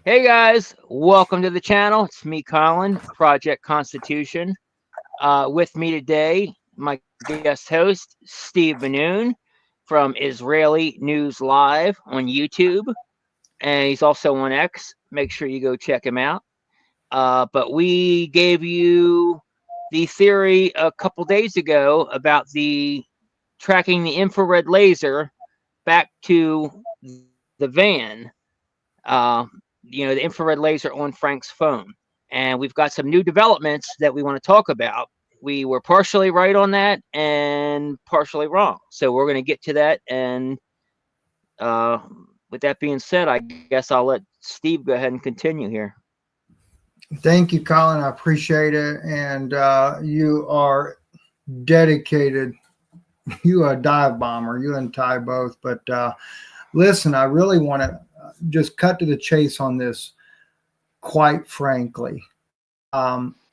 Hey guys, welcome to the channel. It's me, Colin, Project Constitution. With me today, my guest host, Steve Banoon from Israeli News Live on YouTube, and he's also on X. Make sure you go check him out. But we gave you the theory a couple days ago about the tracking the infrared laser back to the van. Uh, the infrared laser on Frank's phone. And we've got some new developments that we want to talk about. We were partially right on that and partially wrong. So we're going to get to that. And uh, with that being said, I guess I'll let Steve go ahead and continue here. Thank you, Colin. I appreciate it. And you are dedicated. You are a dive bomber. You and Ty both. But listen, I really want to just cut to the chase on this. Quite frankly,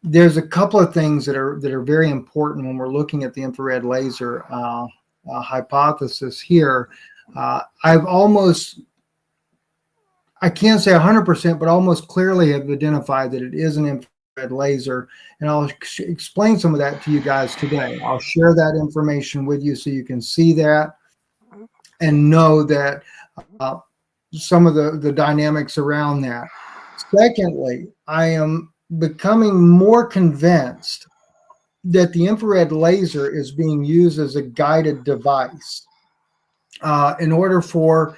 there's a couple of things that are very important when we're looking at the infrared laser hypothesis here. I can't say 100%, but almost clearly have identified that it is an infrared laser, and I'll explain some of that to you guys today. I'll share that information with you so you can see that and know that some of the dynamics around that. Secondly, I am becoming more convinced that the infrared laser is being used as a guided device in order for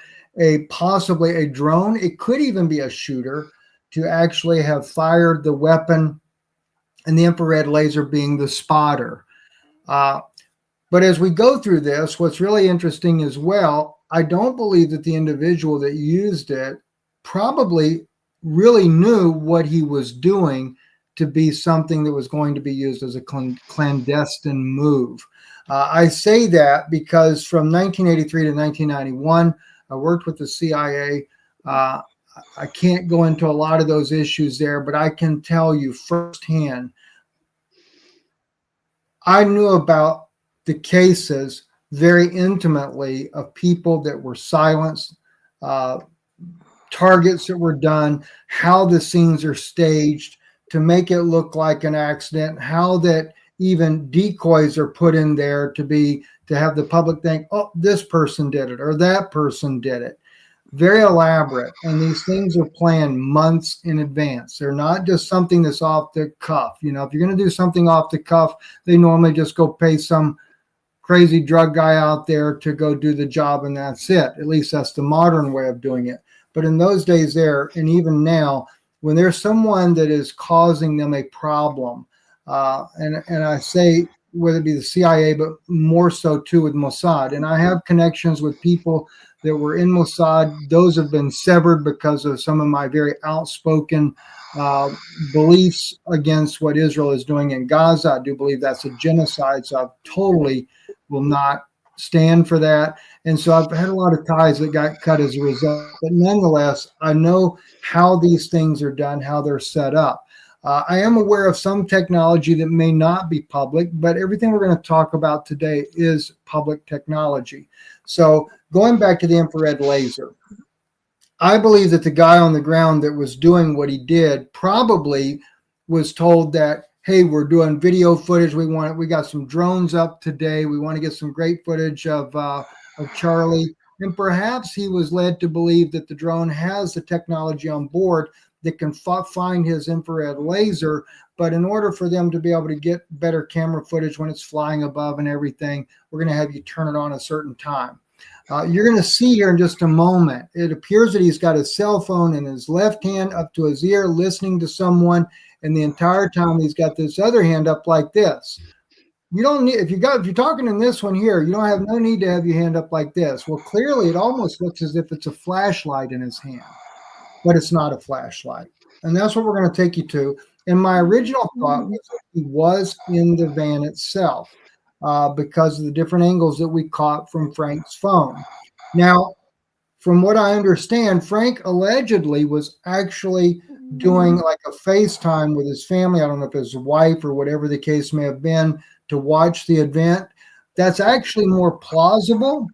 possibly a drone. It could even be a shooter to actually have fired the weapon, and the infrared laser being the spotter. But as we go through this, what's really interesting as well, I don't believe that the individual that used it probably really knew what he was doing to be something that was going to be used as a clandestine move. I say that because from 1983 to 1991, I worked with the CIA. I can't go into a lot of those issues there, but I can tell you firsthand, I knew about the cases very intimately of people that were silenced, targets that were done, how the scenes are staged to make it look like an accident, how that even decoys are put in there to have the public think, oh, this person did it or that person did it. Very elaborate. And these things are planned months in advance. They're not just something that's off the cuff. If you're going to do something off the cuff, they normally just go pay some crazy drug guy out there to go do the job, and that's it. At least that's the modern way of doing it. But in those days there, and even now, when there's someone that is causing them a problem, and I say whether it be the CIA, but more so too with Mossad, and I have connections with people that were in Mossad. Those have been severed because of some of my very outspoken beliefs against what Israel is doing in Gaza. I do believe that's a genocide, so I totally will not stand for that. And so I've had a lot of ties that got cut as a result. But nonetheless, I know how these things are done, how they're set up. I am aware of some technology that may not be public, but everything we're going to talk about today is public technology. So going back to the infrared laser, I believe that the guy on the ground that was doing what he did probably was told that, hey, we're doing video footage. We got some drones up today. We want to get some great footage of Charlie. And perhaps he was led to believe that the drone has the technology on board that can find his infrared laser. But in order for them to be able to get better camera footage when it's flying above and everything, we're going to have you turn it on a certain time. You're going to see here in just a moment, it appears that he's got his cell phone in his left hand up to his ear listening to someone, and the entire time he's got this other hand up like this. You don't need, if you're talking in this one here, you don't have no need to have your hand up like this. Well, clearly it almost looks as if it's a flashlight in his hand, but it's not a flashlight. And that's what we're going to take you to. And my original thought was that he was in the van itself because of the different angles that we caught from Frank's phone. Now, from what I understand, Frank allegedly was actually doing like a FaceTime with his family. I don't know if his wife or whatever the case may have been to watch the event. That's actually more plausible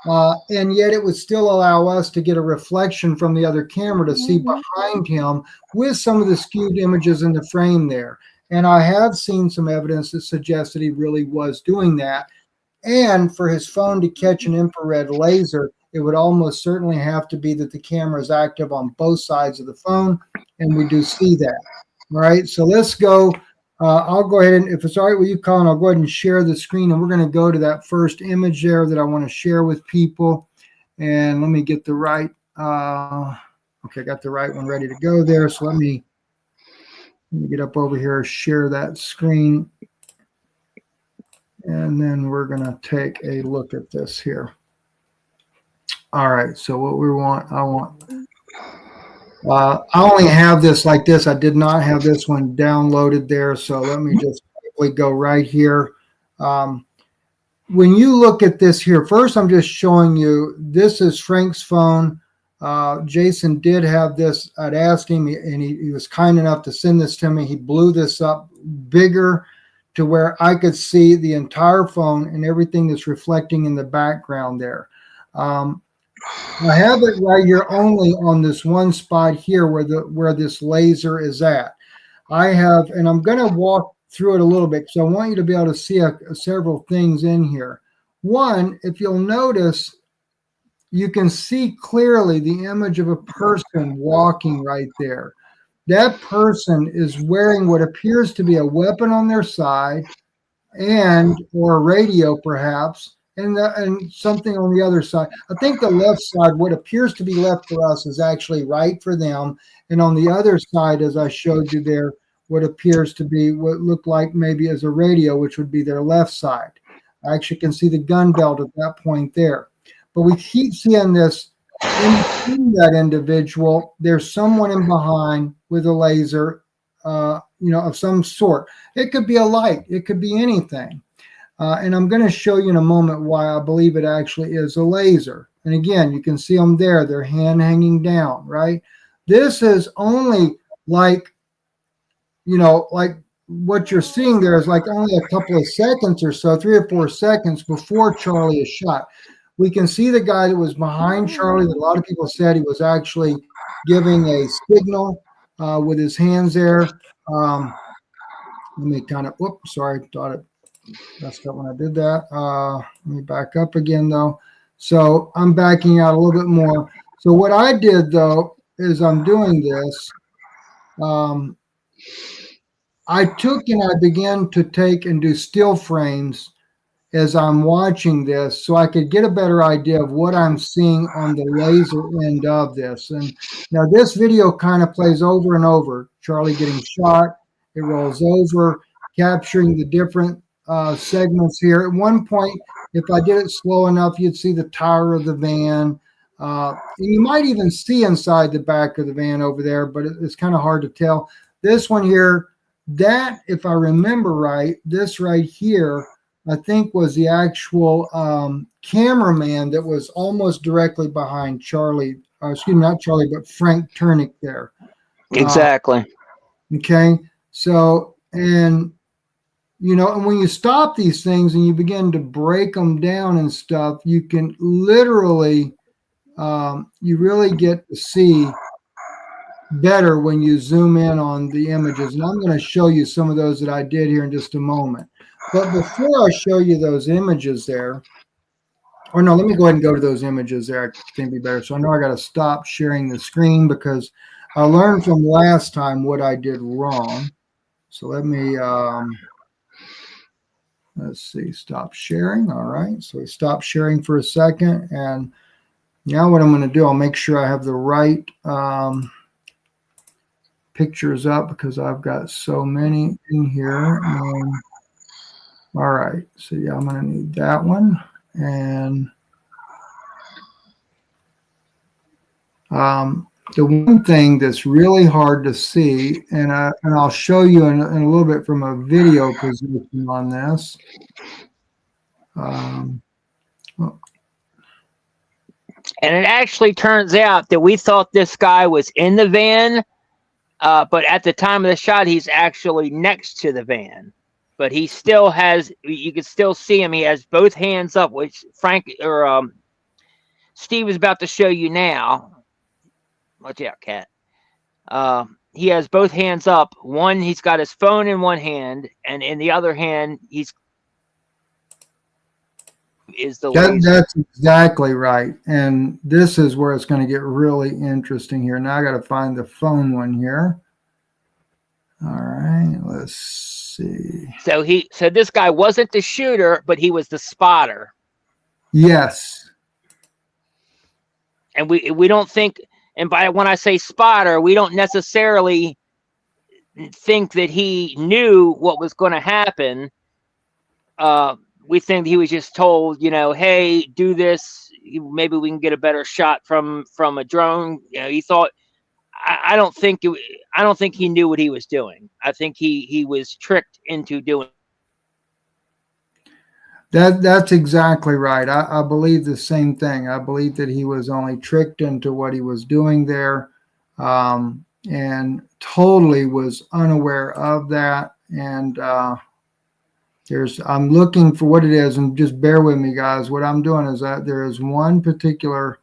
And yet it would still allow us to get a reflection from the other camera to see behind him with some of the skewed images in the frame there. And I have seen some evidence that suggests that he really was doing that. And for his phone to catch an infrared laser, it would almost certainly have to be that the camera is active on both sides of the phone, and we do see that. All right, so let's go. I'll go ahead and, if it's all right with you, Colin, I'll go ahead and share the screen, and we're going to go to that first image there that I want to share with people. And let me get the right, okay, I got the right one ready to go there. So let me get up over here, share that screen. And then we're going to take a look at this here. All right, so what we want, I only have this like this. I did not have this one downloaded there. So let me just quickly go right here. When you look at this here, first I'm just showing you, this is Frank's phone. Jason did have this. I'd asked him, and he was kind enough to send this to me. He blew this up bigger to where I could see the entire phone and everything that's reflecting in the background there. I have it right here only on this one spot here where this laser is at. I have, and I'm going to walk through it a little bit because I want you to be able to see several things in here. One, if you'll notice, you can see clearly the image of a person walking right there. That person is wearing what appears to be a weapon on their side or a radio perhaps, and something on the other side. I think the left side, what appears to be left for us, is actually right for them. And on the other side, as I showed you there, what appears to be what looked like maybe as a radio, which would be their left side. I actually can see the gun belt at that point there. But we keep seeing this in that individual. There's someone in behind with a laser, of some sort. It could be a light. It could be anything. And I'm going to show you in a moment why I believe it actually is a laser. And again, you can see them there, their hand hanging down, right? This is only like what you're seeing there is like only a couple of seconds or so, 3 or 4 seconds before Charlie is shot. We can see the guy that was behind Charlie, that a lot of people said he was actually giving a signal with his hands there. Let me kind of, whoops, sorry, thought it messed up when I did that. Let me back up again, though. So I'm backing out a little bit more. So what I did, though, is I'm doing this. I took and I began to take and do still frames as I'm watching this so I could get a better idea of what I'm seeing on the laser end of this. And now this video kind of plays over and over. Charlie getting shot. It rolls over, capturing the different segments here. At one point, if I did it slow enough, you'd see the tire of the van. And you might even see inside the back of the van over there, but it's kind of hard to tell. This one here, that, if I remember right, this right here, I think was the actual cameraman that was almost directly behind Charlie. Excuse me, not Charlie, but Frank Turnick there. Exactly. Okay. So, and when you stop these things and you begin to break them down and stuff, you can literally, you really get to see better when you zoom in on the images. And I'm going to show you some of those that I did here in just a moment. But before I show you those images there, or no, let me go ahead and go to those images there. I think it'd be better. So I know I got to stop sharing the screen because I learned from last time what I did wrong. So let me, let's see, stop sharing. All right. So we stop sharing for a second. And now what I'm going to do, I'll make sure I have the right pictures up because I've got so many in here. All right, so yeah, I'm going to need that one. And the one thing that's really hard to see, and I'll show you in a little bit from a video position on this. And it actually turns out that we thought this guy was in the van, but at the time of the shot, he's actually next to the van. But he still has, you can still see him. He has both hands up, which Steve is about to show you now. Watch out, cat. He has both hands up. One, he's got his phone in one hand, and in the other hand, is the laser. That's exactly right. And this is where it's going to get really interesting here. Now I got to find the phone one here. All right, let's see. So this guy wasn't the shooter, but he was the spotter. Yes. And we don't think, and when I say spotter, we don't necessarily think that he knew what was going to happen. We think he was just told, hey, do this. Maybe we can get a better shot from a drone. He thought. I don't think he knew what he was doing. I think he was tricked into doing. That's exactly right. I believe the same thing. I believe that he was only tricked into what he was doing there, and totally was unaware of that. And I'm looking for what it is, and just bear with me, guys. What I'm doing is that there is one particular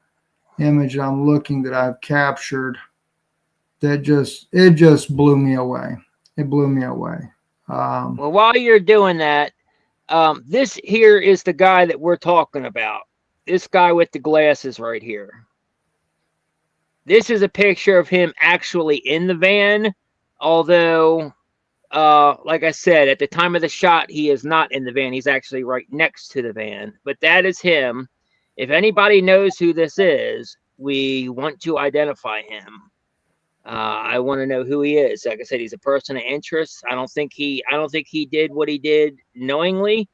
image I'm looking that I've captured that just blew me away. It blew me away. Well, while you're doing that, this here is the guy that we're talking about. This guy with the glasses right here. This is a picture of him actually in the van, although, like I said, at the time of the shot, he is not in the van. He's actually right next to the van. But that is him. If anybody knows who this is, we want to identify him. I want to know who he is. Like I said, he's a person of interest. I don't think he did what he did knowingly,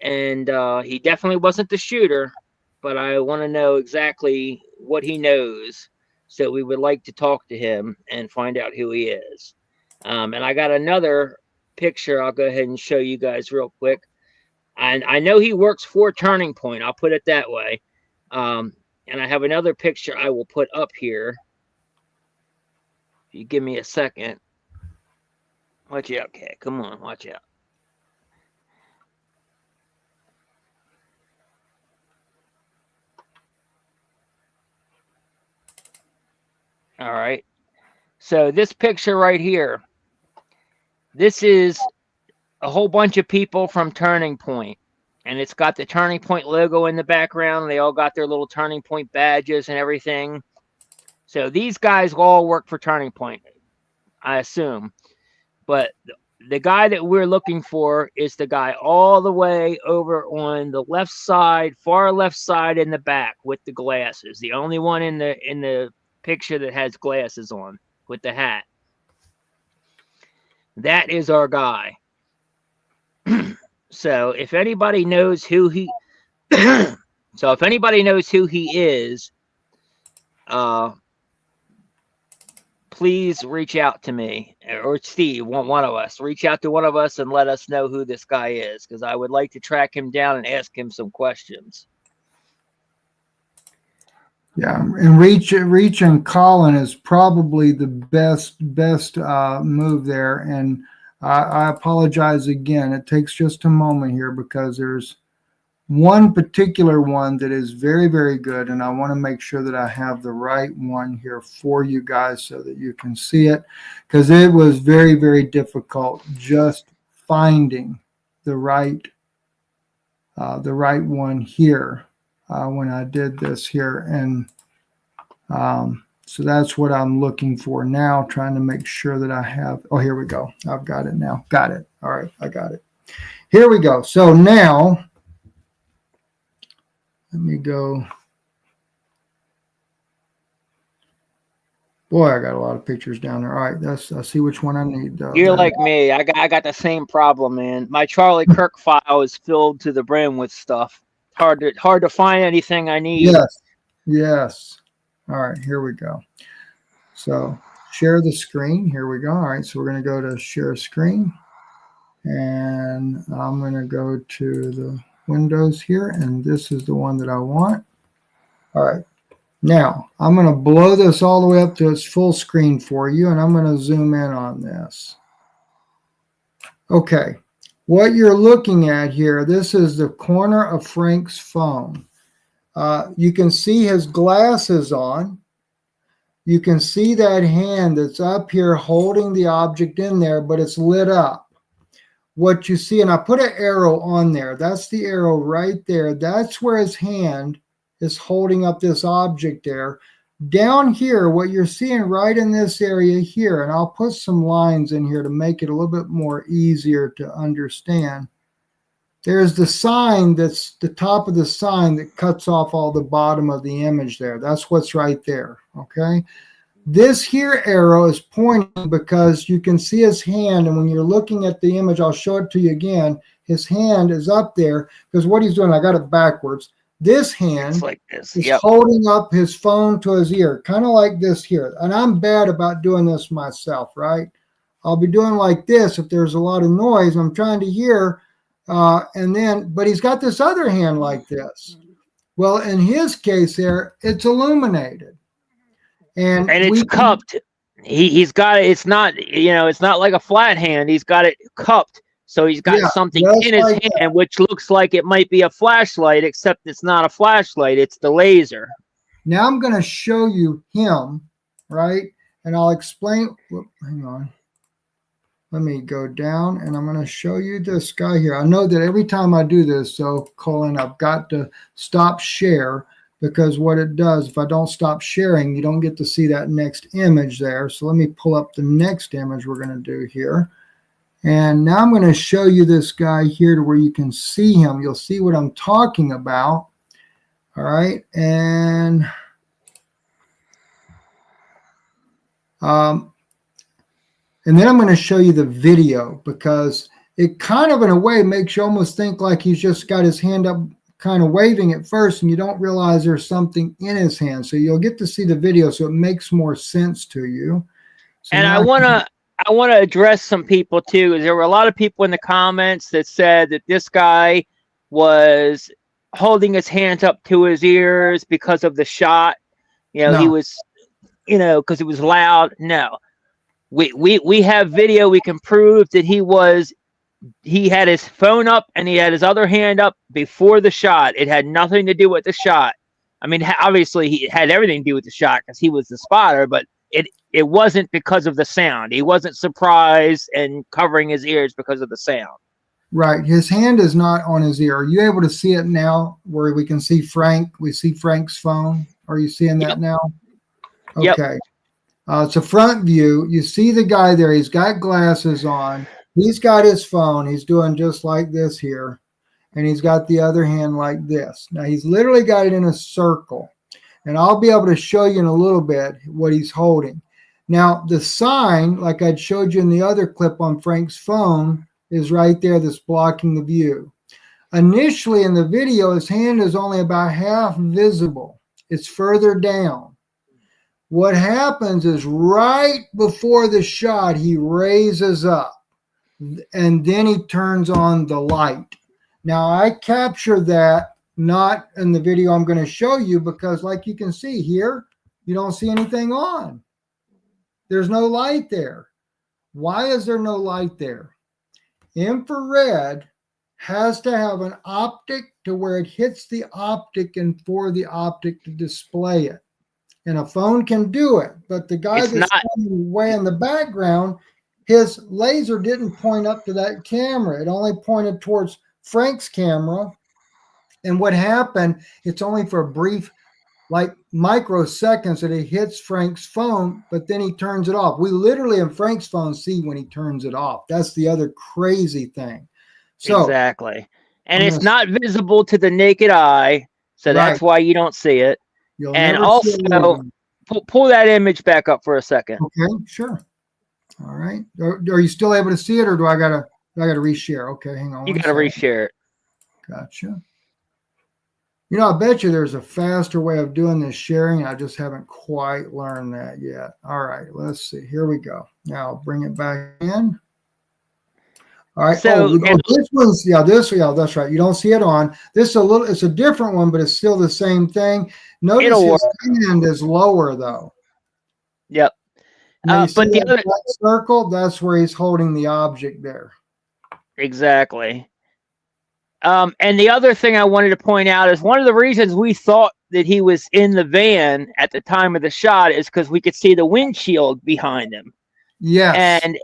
and he definitely wasn't the shooter. But I want to know exactly what he knows, so we would like to talk to him and find out who he is. And I got another picture. I'll go ahead and show you guys real quick. And I know he works for Turning Point. I'll put it that way. And I have another picture I will put up here. You give me a second. Watch out, okay. Come on, watch out. All right. So this picture right here, this is a whole bunch of people from Turning Point. And it's got the Turning Point logo in the background. They all got their little Turning Point badges and everything. So these guys all work for Turning Point, I assume. But the guy that we're looking for is the guy all the way over on the left side, far left side in the back with the glasses. The only one in the picture that has glasses on with the hat. That is our guy. So if anybody knows who he is, please reach out to me, or Steve, one of us. Reach out to one of us and let us know who this guy is, because I would like to track him down and ask him some questions. Yeah, and reach and calling is probably the best move there. And I apologize again. It takes just a moment here because there's one particular one that is very, very good, and I want to make sure that I have the right one here for you guys so that you can see it, because it was very, very difficult just finding the right one here when I did this here. And so that's what I'm looking for now, trying to make sure that I have. Oh, here we go. I've got it now. Got it. All right, I got it. Here we go. So now, let me go. Boy, I got a lot of pictures down there. All right, I see which one I need. You're like me. I got the same problem, man. My Charlie Kirk file is filled to the brim with stuff. Hard to find anything I need. Yes. All right, here we go. So share the screen. Here we go. All right, so we're going to go to share screen, and I'm going to go to the Windows here, and this is the one that I want. All right, now I'm going to blow this all the way up to its full screen for you, and I'm going to zoom in on this. Okay, what you're looking at here, this is the corner of Frank's phone. You can see his glasses on. You can see that hand that's up here holding the object in there, but it's lit up. What you see, and I put an arrow on there. That's the arrow right there. That's where his hand is holding up this object there. Down here, what you're seeing right in this area here, and I'll put some lines in here to make it a little bit more easier to understand. There's the sign that's the top of the sign that cuts off all the bottom of the image there. That's what's right there, okay? This here arrow is pointing because you can see his hand, and when you're looking at the image, I'll show it to you again, his hand is up there because what he's doing, I got it backwards. This hand like this. is holding up his phone to his ear, kind of like this here. And I'm bad about doing this myself, right? I'll be doing like this if there's a lot of noise. I'm trying to hear, but he's got this other hand like this. Well, in his case there, it's illuminated. And it's cupped. He's got it. It's not, it's not like a flat hand. He's got it cupped. So he's got something in his hand, which looks like it might be a flashlight, except it's not a flashlight. It's the laser. Now I'm going to show you him, right? And I'll explain. Whoop, hang on. Let me go down, and I'm going to show you this guy here. I know that every time I do this, so Colin, I've got to stop share, because what it does, if I don't stop sharing, you don't get to see that next image there. So let me pull up the next image we're going to do here. And now I'm going to show you this guy here to where you can see him. You'll see what I'm talking about. All right. And then I'm going to show you the video, because it kind of in a way makes you almost think like he's just got his hand up kind of waving at first, and you don't realize there's something in his hand. So you'll get to see the video, so it makes more sense to you. So and I want to address some people too, because there were a lot of people in the comments that said that this guy was holding his hands up to his ears because of the shot. No. He was, because it was loud. No, we have video. We can prove that he had his phone up and he had his other hand up before the shot. It had nothing to do with the shot. I mean, obviously he had everything to do with the shot because he was the spotter, but it wasn't because of the sound. He wasn't surprised and covering his ears because of the sound. Right. His hand is not on his ear. Are you able to see it now where we can see Frank? We see Frank's phone. Are you seeing that now? Okay. Yep. It's a front view. You see the guy there. He's got glasses on. He's got his phone. He's doing just like this here. And he's got the other hand like this. Now, he's literally got it in a circle. And I'll be able to show you in a little bit what he's holding. Now, the sign, like I'd showed you in the other clip on Frank's phone, is right there that's blocking the view. Initially in the video, his hand is only about half visible. It's further down. What happens is right before the shot, he raises up. And then he turns on the light. Now, I capture that not in the video I'm going to show you, because like you can see here, you don't see anything on. There's no light there. Why is there no light there? Infrared has to have an optic to where it hits the optic and for the optic to display it. And a phone can do it, but the guy that's standing way in the background, his laser didn't point up to that camera. It only pointed towards Frank's camera. And what happened, it's only for a brief, like microseconds that it hits Frank's phone, but then he turns it off. We literally in Frank's phone see when he turns it off. That's the other crazy thing. So exactly. And it's not visible to the naked eye. So that's why you don't see it. And also pull that image back up for a second. Okay, sure. All right. Are you still able to see it, or do I gotta reshare? Okay, hang on. You gotta reshare it. Gotcha. I bet you there's a faster way of doing this sharing. I just haven't quite learned that yet. All right, let's see. Here we go. Now I'll bring it back in. All right. So this one's that's right. You don't see it on. This it's a different one, but it's still the same thing. Notice his hand is lower though. Yep. But the other circle, that's where he's holding the object there. Exactly. And the other thing I wanted to point out is one of the reasons we thought that he was in the van at the time of the shot is because we could see the windshield behind him. Yes. And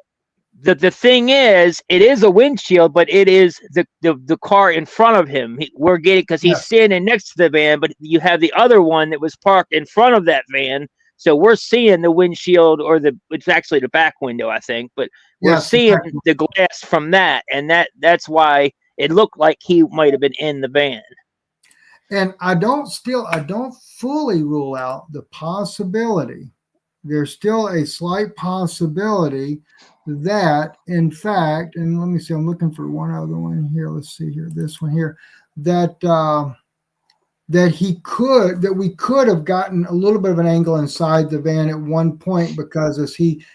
the thing is, it is a windshield, but it is the car in front of him. We're getting, because he's standing next to the van, but you have the other one that was parked in front of that van. So we're seeing the windshield, or it's actually the back window, I think, but we're seeing the glass from that, and that's why it looked like he might have been in the van. And I don't fully rule out the possibility. There's still a slight possibility that, in fact, and let me see, I'm looking for one other one here. Let's see here, this one here, that we could have gotten a little bit of an angle inside the van at one point, because as he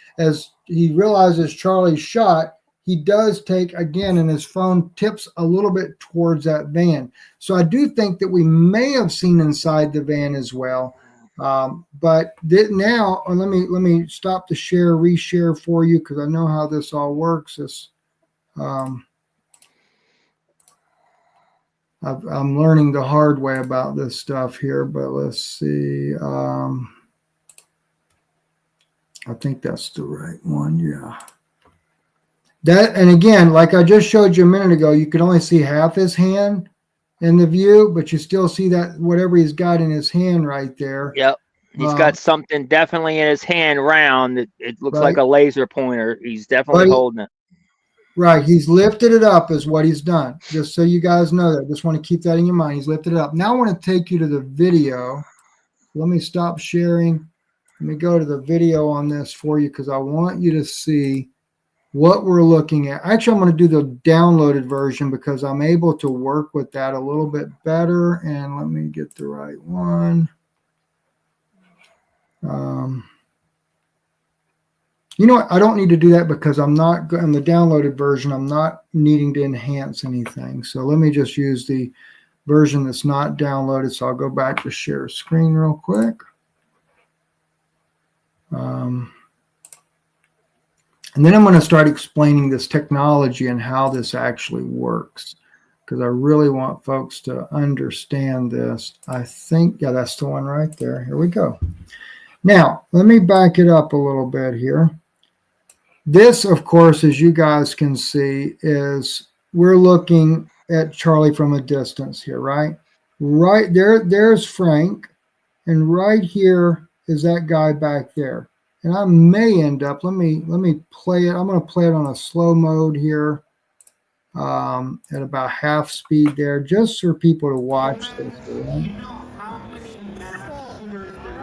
realizes Charlie's shot, he does take again, and his phone tips a little bit towards that van. So I do think that we may have seen inside the van as well. But now, let me stop the share, reshare for you, because I know how this all works. I'm learning the hard way about this stuff here, but let's see. I think that's the right one. Yeah. That, and again, like I just showed you a minute ago, you could only see half his hand in the view, but you still see that whatever he's got in his hand right there. Yep. He's got something definitely in his hand round. It looks like a laser pointer. He's definitely holding it. Right. He's lifted it up is what he's done. Just so you guys know that. Just want to keep that in your mind. He's lifted it up. Now I want to take you to the video. Let me stop sharing. Let me go to the video on this for you, because I want you to see what we're looking at. Actually, I'm going to do the downloaded version because I'm able to work with that a little bit better. And let me get the right one. You know what? I don't need to do that because I'm not in the downloaded version. I'm not needing to enhance anything. So let me just use the version that's not downloaded. So I'll go back to share screen real quick. And then I'm going to start explaining this technology and how this actually works, because I really want folks to understand this. I think, yeah, that's the one right there. Here we go. Now, let me back it up a little bit here. This, of course, as you guys can see, is we're looking at Charlie from a distance here, right? Right there, there's Frank, and right here is that guy back there. And I may end up, let me play it. I'm going to play it on a slow mode here at about half speed there, just for people to watch this. Right?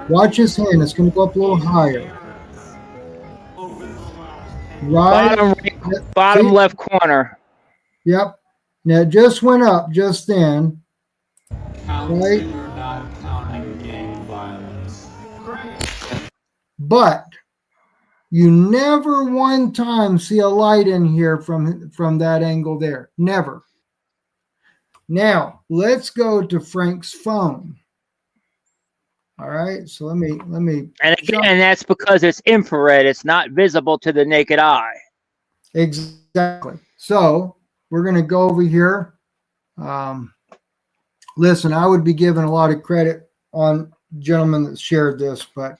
Watch his hand. It's going to go up a little higher. Right. Bottom left corner. Yep. Now it just went up just then. Right. But you never one time see a light in here from that angle there. Never. Now let's go to Frank's phone. All right, so let me. And again, that's because it's infrared. It's not visible to the naked eye. Exactly. So we're going to go over here. Listen, I would be giving a lot of credit on gentlemen that shared this, but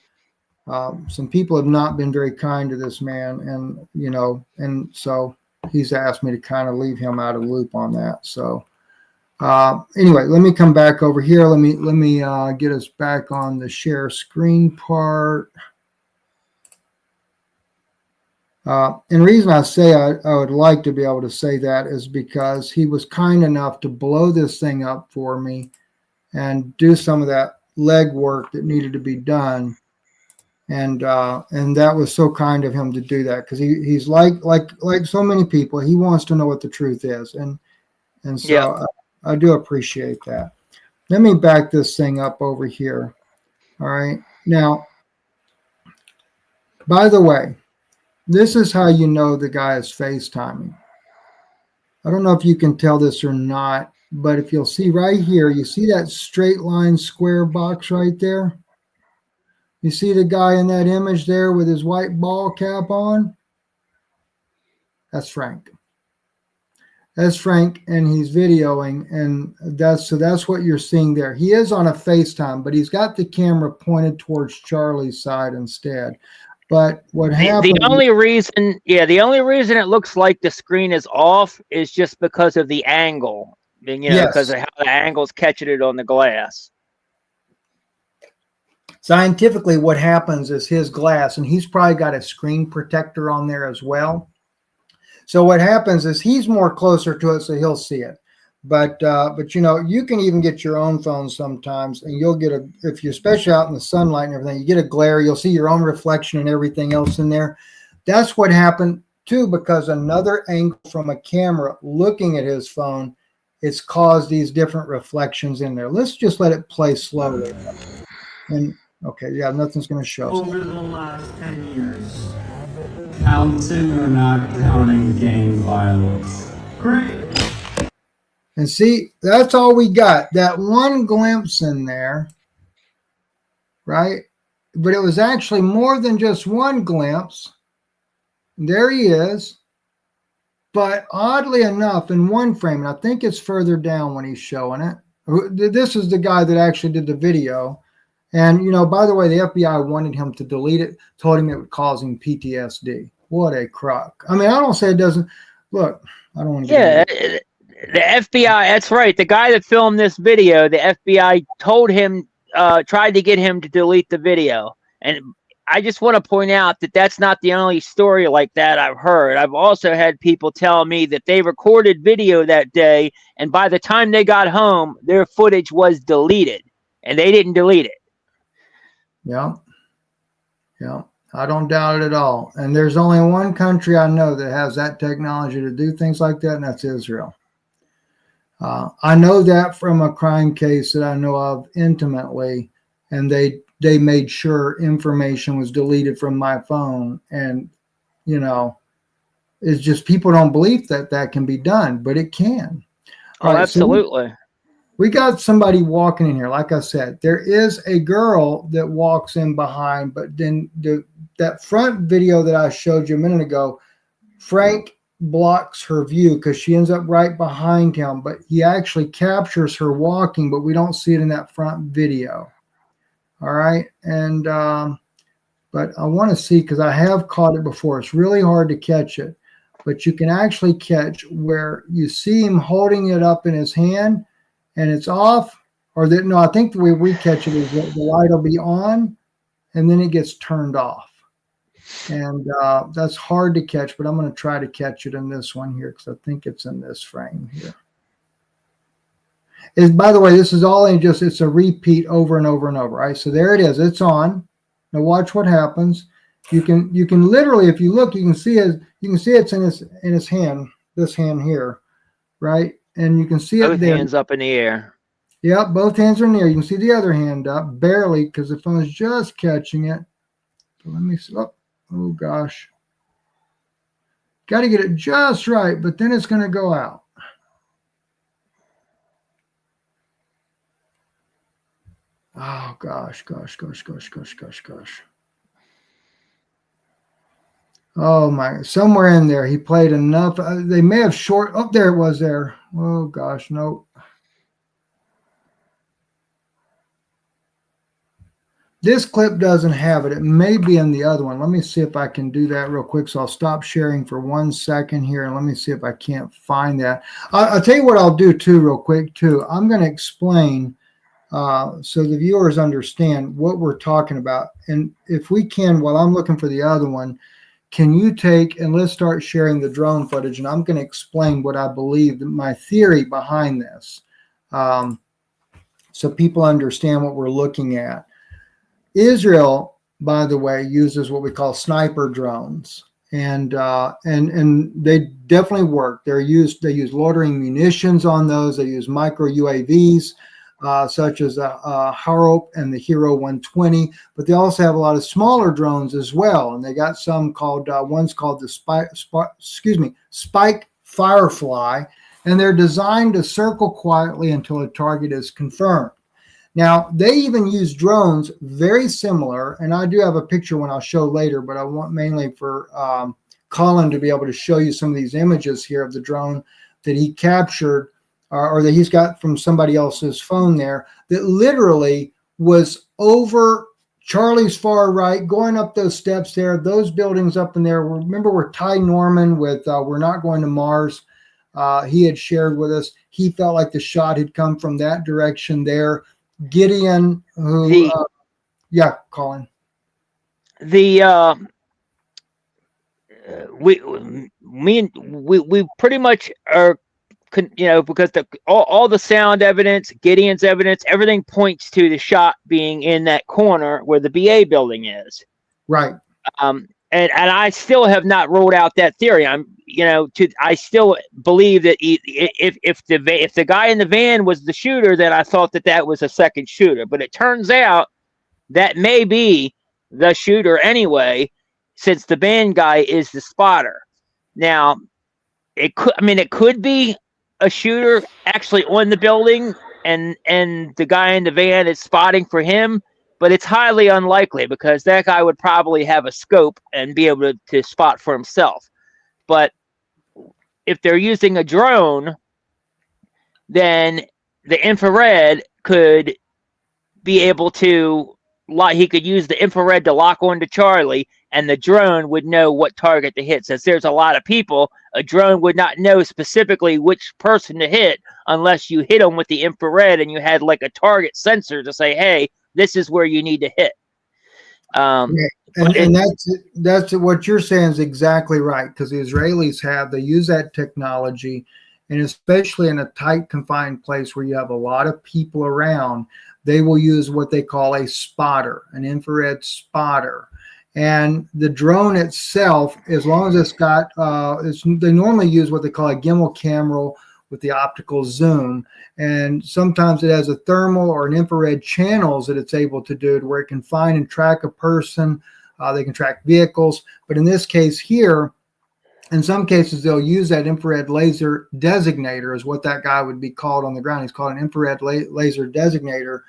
some people have not been very kind to this man, and so he's asked me to kind of leave him out of the loop on that. So. Anyway, let me come back over here. Let me get us back on the share screen part. And the reason I say I would like to be able to say that is because he was kind enough to blow this thing up for me and do some of that leg work that needed to be done. And that was so kind of him to do that, because he's like so many people. He wants to know what the truth is, and so. Yeah. I do appreciate that. Let me back this thing up over here. All right. Now, by the way, this is how you know the guy is FaceTiming. I don't know if you can tell this or not, but if you'll see right here, you see that straight line square box right there? You see the guy in that image there with his white ball cap on? That's Frank. That's Frank, and he's videoing, and that's what you're seeing there. He is on a FaceTime, but he's got the camera pointed towards Charlie's side instead. But what happened? The only reason, the only reason it looks like the screen is off is just because of the angle. Because of how the angle's catching it on the glass. Scientifically, what happens is his glass, and he's probably got a screen protector on there as well. So what happens is he's more closer to it, so he'll see it. But you can even get your own phone sometimes, and you'll get if you're especially out in the sunlight and everything, you get a glare. You'll see your own reflection and everything else in there. That's what happened too, because another angle from a camera looking at his phone, it's caused these different reflections in there. Let's just let it play slowly. And okay, nothing's going to show. Over the last 10 years, counting or not counting gang violence. Great. And see, that's all we got. That one glimpse in there, right? But it was actually more than just one glimpse. There he is. But oddly enough, in one frame, and I think it's further down when he's showing it. This is the guy that actually did the video. And, by the way, the FBI wanted him to delete it, told him it would cause him PTSD. What a crock. I mean, I don't say it doesn't. Look, I don't want to get into it. The FBI, that's right. The guy that filmed this video, the FBI told him, tried to get him to delete the video. And I just want to point out that that's not the only story like that I've heard. I've also had people tell me that they recorded video that day, and by the time they got home, their footage was deleted, and they didn't delete it. Yeah. I don't doubt it at all. And there's only one country I know that has that technology to do things like that, and that's Israel. I know that from a crime case that I know of intimately, and they made sure information was deleted from my phone. And, it's just people don't believe that can be done, but it can. Oh, right, absolutely. So we got somebody walking in here. Like I said, there is a girl that walks in behind, but then that front video that I showed you a minute ago, Frank blocks her view because she ends up right behind him, but he actually captures her walking, but we don't see it in that front video. All right. And, but I want to see, because I have caught it before. It's really hard to catch it, but you can actually catch where you see him holding it up in his hand and it's off, or that, no, I think the way we catch it is that the light will be on and then it gets turned off. And that's hard to catch, but I'm going to try to catch it in this one here because I think it's in this frame here. By the way, this is all it's a repeat over and over and over. Right? So there it is. It's on. Now watch what happens. You can literally, if you look, you can see it's in his hand, this hand here, right? And you can see it there. Both hands up in the air. Yep, both hands are in the air. You can see the other hand up, barely, because the phone is just catching it. So let me see. Oh gosh. Got to get it just right, but then it's going to go out. Oh gosh. Oh my, somewhere in there he played enough. They may have oh, there it was there. Oh gosh, nope. This clip doesn't have it. It may be in the other one. Let me see if I can do that real quick. So I'll stop sharing for 1 second here, and let me see if I can't find that. I'll tell you what I'll do too, real quick too. I'm going to explain so the viewers understand what we're talking about. And if we can, while I'm looking for the other one, can you take and let's start sharing the drone footage, and I'm going to explain what I believe, my theory behind this, so people understand what we're looking at. Israel, by the way, uses what we call sniper drones, and they definitely work. They use loitering munitions on those. They use micro UAVs. Such as Harop and the Hero 120, but they also have a lot of smaller drones as well. And they got some called, one's called the Spike Firefly, and they're designed to circle quietly until a target is confirmed. Now, they even use drones very similar, and I do have a picture one I'll show later, but I want mainly for Colin to be able to show you some of these images here of the drone. that he captured or that he's got from somebody else's phone there that literally was over Charlie's far right, going up those steps there, those buildings up in there. Remember where Ty Norman with We're Not Going to Mars, he had shared with us, he felt like the shot had come from that direction there. Gideon, who, yeah, Colin. We pretty much are, because all the sound evidence, Gideon's evidence, everything points to the shot being in that corner where the BA building is. Right. And I still have not ruled out that theory. I still believe that if the guy in the van was the shooter, then I thought that was a second shooter. But it turns out that may be the shooter anyway, since the van guy is the spotter. Now, it could be a shooter actually on the building, and the guy in the van is spotting for him. But it's highly unlikely because that guy would probably have a scope and be able to spot for himself. But if they're using a drone, then the infrared could be able to, he could use the infrared to lock onto Charlie, and the drone would know what target to hit. Since there's a lot of people, a drone would not know specifically which person to hit unless you hit them with the infrared and you had like a target sensor to say, hey, this is where you need to hit. And that's what you're saying is exactly right, because the Israelis they use that technology, and especially in a tight, confined place where you have a lot of people around, they will use what they call a spotter, an infrared spotter. And the drone itself, as long as it's got, they normally use what they call a gimbal camera with the optical zoom. And sometimes it has a thermal or an infrared channels that it's able to do, to where it can find and track a person. They can track vehicles. But in this case here, in some cases, they'll use that infrared laser designator, is what that guy would be called on the ground. He's called an infrared laser designator.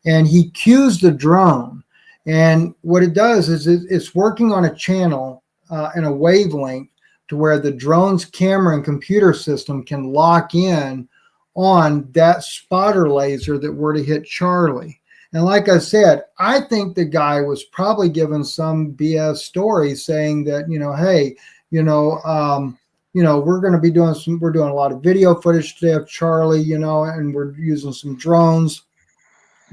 And he cues the drone. And what it does is it's working on a channel and a wavelength to where the drone's camera and computer system can lock in on that spotter laser that were to hit Charlie. And like I said, I think the guy was probably given some BS story saying that, hey, we're going to be we're doing a lot of video footage today of Charlie, and we're using some drones,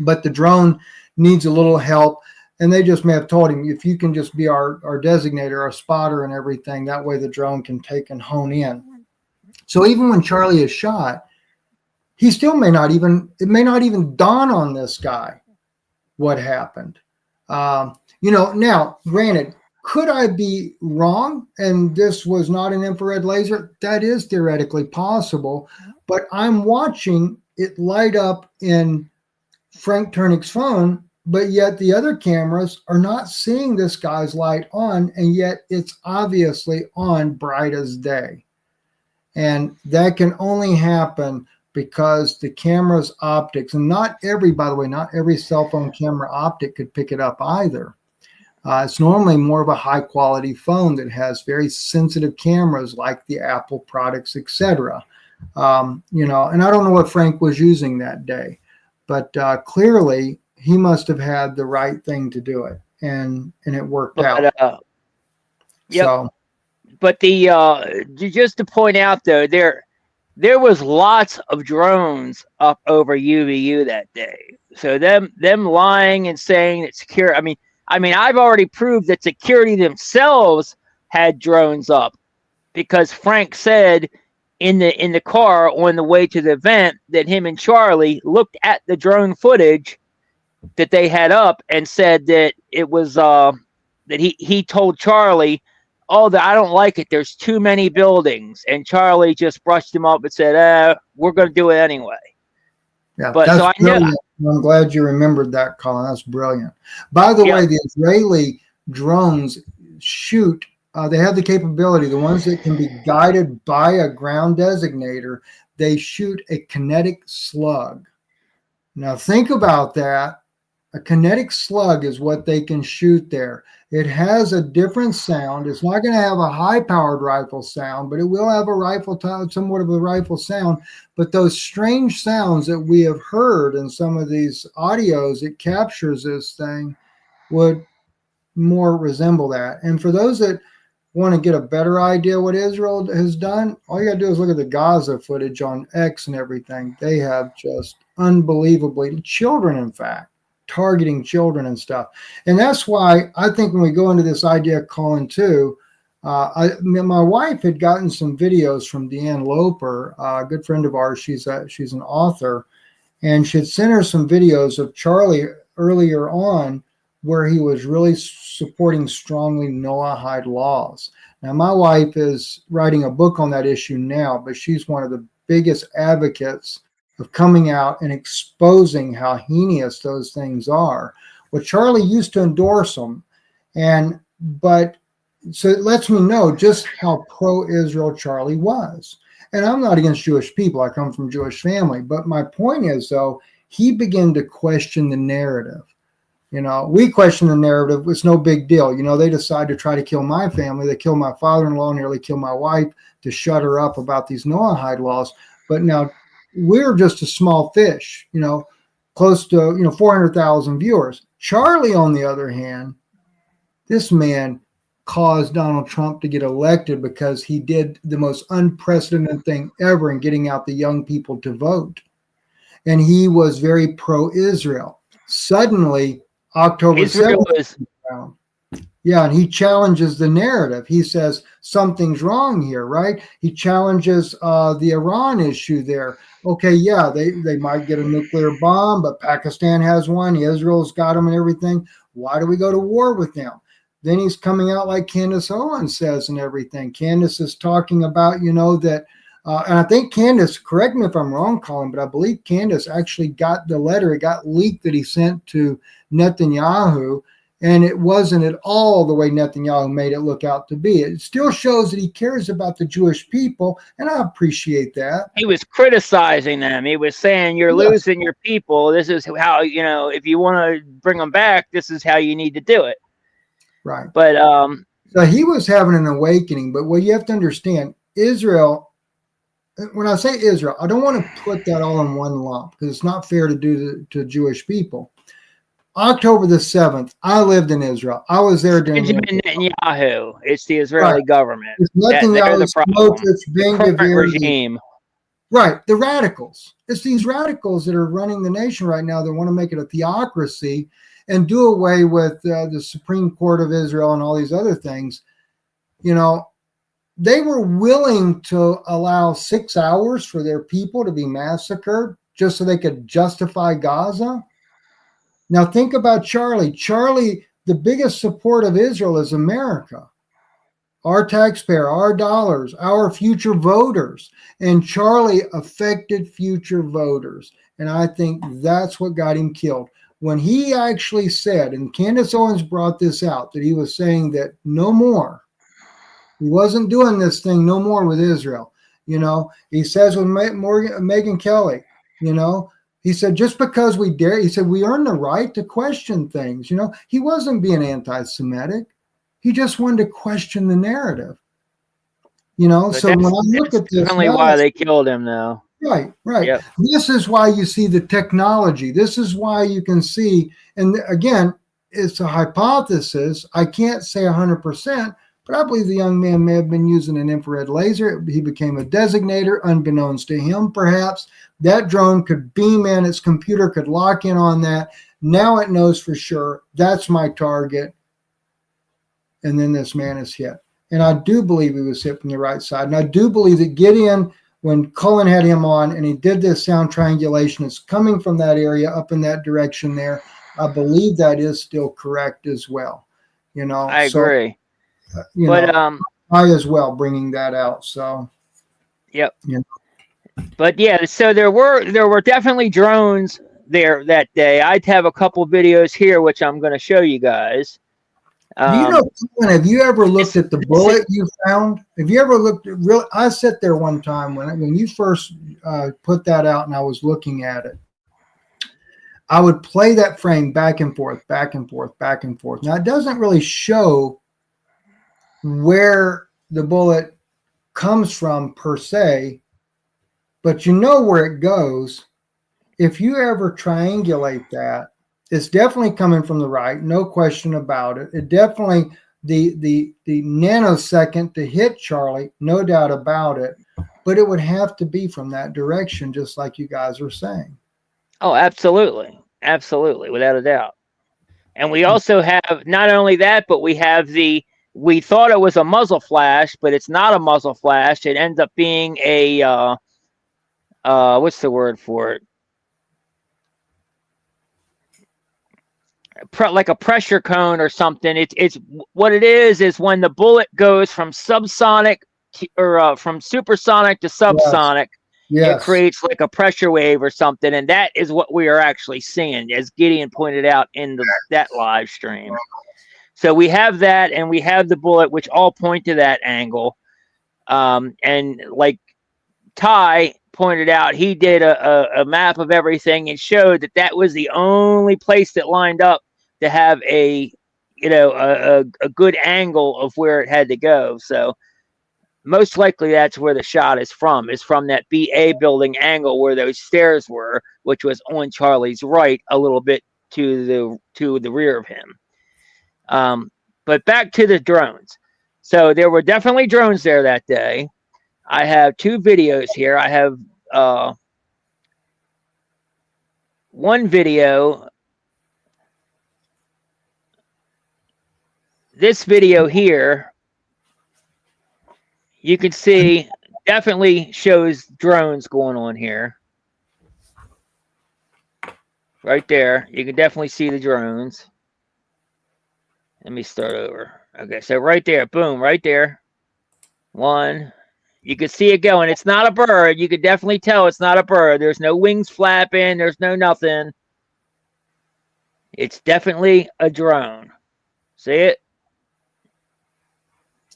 but the drone needs a little help. And they just may have told him, if you can just be our designator, our spotter and everything, that way the drone can take and hone in. So even when Charlie is shot, he still it may not even dawn on this guy what happened. Now, granted, could I be wrong and this was not an infrared laser? That is theoretically possible, but I'm watching it light up in Frank Turnick's phone, but yet the other cameras are not seeing this guy's light on, and yet it's obviously on bright as day. And that can only happen because the camera's optics, and not every cell phone camera optic could pick it up either. It's normally more of a high quality phone that has very sensitive cameras like the Apple products, etc. And I don't know what Frank was using that day, but clearly he must have had the right thing to do it, and it worked out. Yep. So, but just to point out though, there was lots of drones up over UVU that day. So them lying and saying that secure. I mean, I've already proved that security themselves had drones up, because Frank said in the car on the way to the event that him and Charlie looked at the drone footage that they had up and said that it was that he told Charlie, I don't like it, there's too many buildings, and Charlie just brushed him off and said, we're going to do it anyway. Yeah, but so I'm glad you remembered that, Colin. That's brilliant. By the way, the Israeli drones shoot, they have the capability, the ones that can be guided by a ground designator, they shoot a kinetic slug. Now think about that. A kinetic slug is what they can shoot there. It has a different sound. It's not going to have a high-powered rifle sound, but it will have a somewhat of a rifle sound. But those strange sounds that we have heard in some of these audios, it captures this thing, would more resemble that. And for those that want to get a better idea what Israel has done, all you got to do is look at the Gaza footage on X and everything. They have just unbelievably, children, in fact, targeting children and stuff. And that's why I think when we go into this idea, Colin, too, my wife had gotten some videos from Deanne Loper, a good friend of ours. She's an author, and she had sent her some videos of Charlie earlier on where he was really supporting strongly Noahide laws. Now, my wife is writing a book on that issue now, but she's one of the biggest advocates of coming out and exposing how heinous those things are. Well, Charlie used to endorse them, but so it lets me know just how pro-Israel Charlie was. And I'm not against Jewish people. I come from a Jewish family. But my point is, though, he began to question the narrative. We question the narrative. It's no big deal. They decide to try to kill my family. They killed my father-in-law, nearly killed my wife to shut her up about these Noahide laws. But now we're just a small fish, close to, 400,000 viewers. Charlie, on the other hand, this man caused Donald Trump to get elected because he did the most unprecedented thing ever in getting out the young people to vote. And he was very pro-Israel. Suddenly, October 7th, yeah, and he challenges the narrative. He says something's wrong here, right? He challenges the Iran issue there. Okay, yeah, they might get a nuclear bomb, but Pakistan has one. Israel's got them and everything. Why do we go to war with them? Then he's coming out like Candace Owens says and everything. Candace is talking about, that, and I think Candace, correct me if I'm wrong, Colin, but I believe Candace actually got the letter. It got leaked that he sent to Netanyahu, and it wasn't at all the way Netanyahu made it look out to be. It still shows that he cares about the Jewish people, and I appreciate that. He was criticizing them. He was saying, you're losing your people. This is how, if you want to bring them back, this is how you need to do it. Right. But so he was having an awakening. But what you have to understand, Israel, when I say Israel, I don't want to put that all in one lump because it's not fair to do to Jewish people. October the 7th, I lived in Israel. I was there during Benjamin Netanyahu. It's the Israeli government. It's Netanyahu's the current regime. Right, the radicals. It's these radicals that are running the nation right now that want to make it a theocracy and do away with the Supreme Court of Israel and all these other things. They were willing to allow 6 hours for their people to be massacred just so they could justify Gaza. Now think about Charlie. Charlie, the biggest support of Israel is America. Our taxpayer, our dollars, our future voters. And Charlie affected future voters. And I think that's what got him killed. When he actually said, and Candace Owens brought this out, that he was saying that no more. He wasn't doing this thing no more with Israel. He says with Megyn Kelly, he said, just because we dare, he said, we earn the right to question things. He wasn't being anti-Semitic. He just wanted to question the narrative. So when I look at this. Definitely why they killed him, though. Right. Yep. This is why you see the technology. This is why you can see, and again, it's a hypothesis. I can't say 100%, but I believe the young man may have been using an infrared laser. He became a designator, unbeknownst to him, perhaps. That drone could beam in, its computer could lock in on that. Now it knows for sure that's my target. And then this man is hit. And I do believe he was hit from the right side. And I do believe that Gideon, when Cullen had him on and he did this sound triangulation, it's coming from that area up in that direction there. I believe that is still correct as well. I agree. But I as well bringing that out. So, yep. But yeah, so there were definitely drones there that day. I'd have a couple videos here, which I'm going to show you guys. Have you ever looked at the bullet you found? Have you ever looked at I sat there one time when you first put that out and I was looking at it. I would play that frame back and forth, back and forth, back and forth. Now, it doesn't really show where the bullet comes from per se, but you know where it goes. If you ever triangulate that, it's definitely coming from the right, no question about it. It definitely, the nanosecond to hit Charlie, no doubt about it, but it would have to be from that direction, just like you guys are saying. Oh, absolutely. Absolutely, without a doubt. And we also have not only that, but we have we thought it was a muzzle flash, but it's not a muzzle flash. It ends up being a, what's the word for it? Like a pressure cone or something. It's what it is when the bullet goes from subsonic or from supersonic to subsonic. Yes. It creates like a pressure wave or something, and that is what we are actually seeing, as Gideon pointed out in that live stream. So we have that, and we have the bullet, which all point to that angle. And like Ty pointed out, he did a map of everything and showed that was the only place that lined up to have a good angle of where it had to go. So most likely that's where the shot is from that BA building angle where those stairs were, which was on Charlie's right, a little bit to the rear of him. But back to the drones. So there were definitely drones there that day. I have two videos here. I have one video. This video here, you can see, definitely shows drones going on here. Right there. You can definitely see the drones. Let me start over. Okay, so right there. Boom, right there. One. You can see it going. It's not a bird. You can definitely tell it's not a bird. There's no wings flapping. There's no nothing. It's definitely a drone. See it?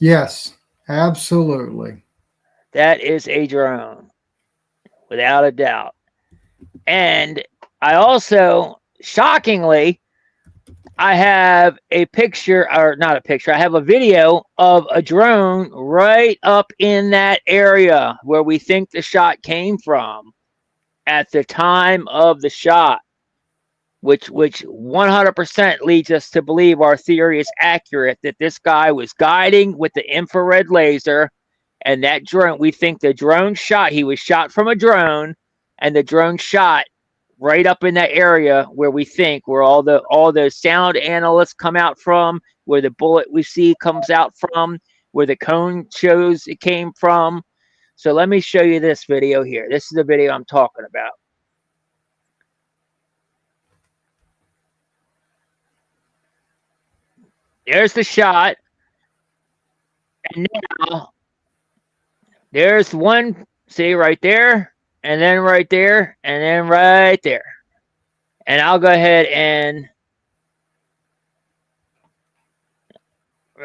Yes, absolutely. That is a drone, without a doubt. And I also, shockingly, I have a picture, or not a picture, I have a video of a drone right up in that area where we think the shot came from at the time of the shot, which 100% leads us to believe our theory is accurate, that this guy was guiding with the infrared laser, and that drone, we think the drone shot, he was shot from a drone, and the drone shot right up in that area where we think where all the sound analysts come out from, where the bullet we see comes out from, where the cone shows it came from. So let me show you this video here. This is the video I'm talking about. There's the shot. And now there's one, see right there, and then right there, and then right there. And I'll go ahead and,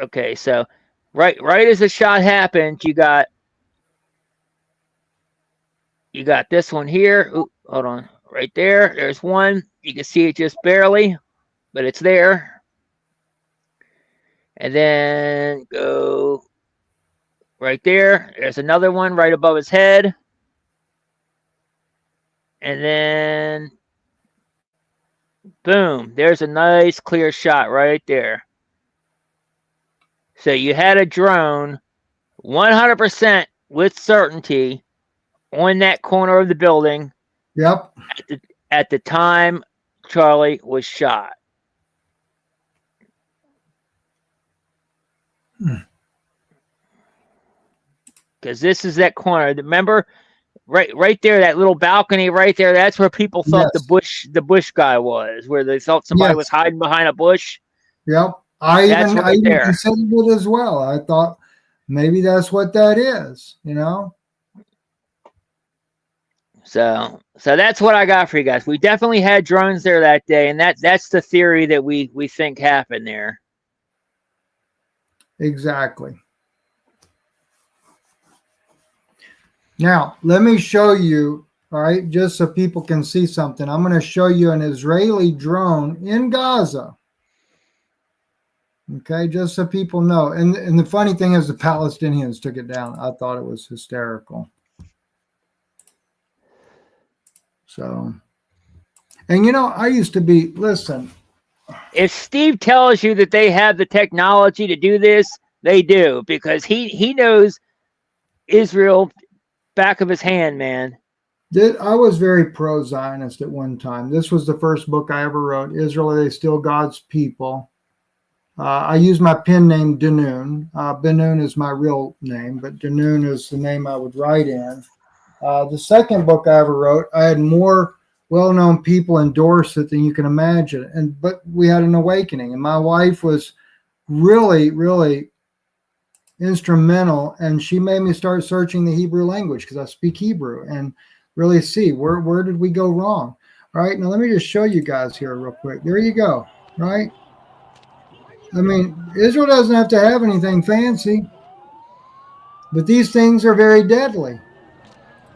okay, so right as the shot happened, you got this one here. Ooh, hold on. Right there. There's one. You can see it just barely, but it's there. And then go right there. There's another one right above his head. And then boom, there's a nice clear shot right there. So you had a drone 100% with certainty on that corner of the building. Yep. At the time Charlie was shot. Because this is that corner. Remember, right there, that little balcony right there. That's where people thought the bush guy was. Where they thought somebody was hiding behind a bush. Yep. I even considered it as well. I thought maybe that's what that is. You know. So that's what I got for you guys. We definitely had drones there that day, and that's the theory that we think happened there. Exactly. Now, let me show you all right, just so people can see something. I'm going to show you an Israeli drone in Gaza. Okay, just so people know. And the funny thing is the Palestinians took it down. I thought it was hysterical. So, and you know, I used to be, listen. If Steve tells you that they have the technology to do this, they do, because he knows Israel back of his hand, man. I was very pro-Zionist at one time. This was the first book I ever wrote. Israel, Are They Still God's People? I use my pen name Danoon. Benoon is my real name, but Danoon is the name I would write in. The second book I ever wrote, I had more well-known people endorse it than you can imagine. But we had an awakening, and my wife was really, really instrumental, and she made me start searching the Hebrew language because I speak Hebrew and really see where did we go wrong. All right, now let me just show you guys here real quick. There you go, right? I mean, Israel doesn't have to have anything fancy, but these things are very deadly,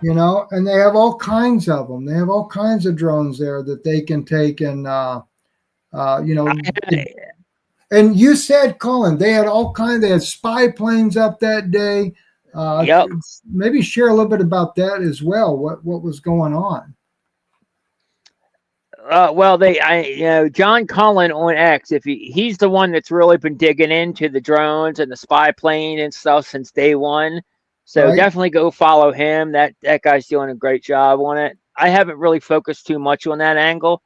you know, and they have all kinds of them. They have all kinds of drones there that they can take and, you know. And you said, Colin, they had all kinds. They had spy planes up that day. Yep. Maybe share a little bit about that as well. What was going on? Well, John Cullen on X, if he's the one that's really been digging into the drones and the spy plane and stuff since day one. So Right. Definitely go follow him. That guy's doing a great job on it. I haven't really focused too much on that angle,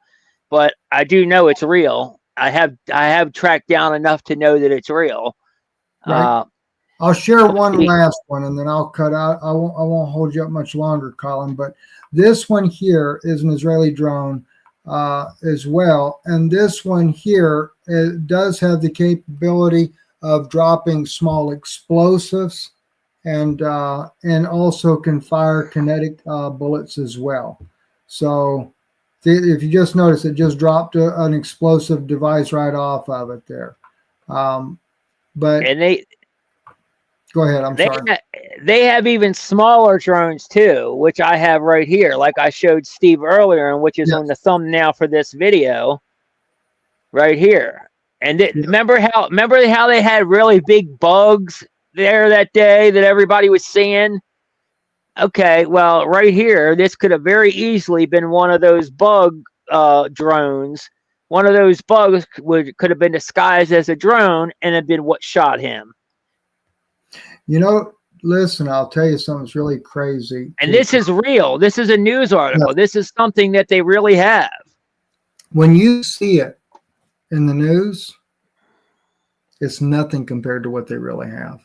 but I do know it's real. I have tracked down enough to know that it's real. Right. I'll share one last one, and then I'll cut out. I won't hold you up much longer, Colin. But this one here is an Israeli drone as well, and this one here does have the capability of dropping small explosives, and also can fire kinetic bullets as well. So if you just notice, it just dropped an explosive device right off of it there. But go ahead. I'm sorry. They have even smaller drones too, which I have right here, like I showed Steve earlier, and which is on the thumbnail for this video, right here. And remember how they had really big bugs there that day that everybody was seeing? Okay, well, right here, this could have very easily been one of those bug drones. One of those bugs could have been disguised as a drone and have been what shot him. You know, listen, I'll tell you something that's really crazy. And this is real. This is a news article. Yeah. This is something that they really have. When you see it in the news, it's nothing compared to what they really have.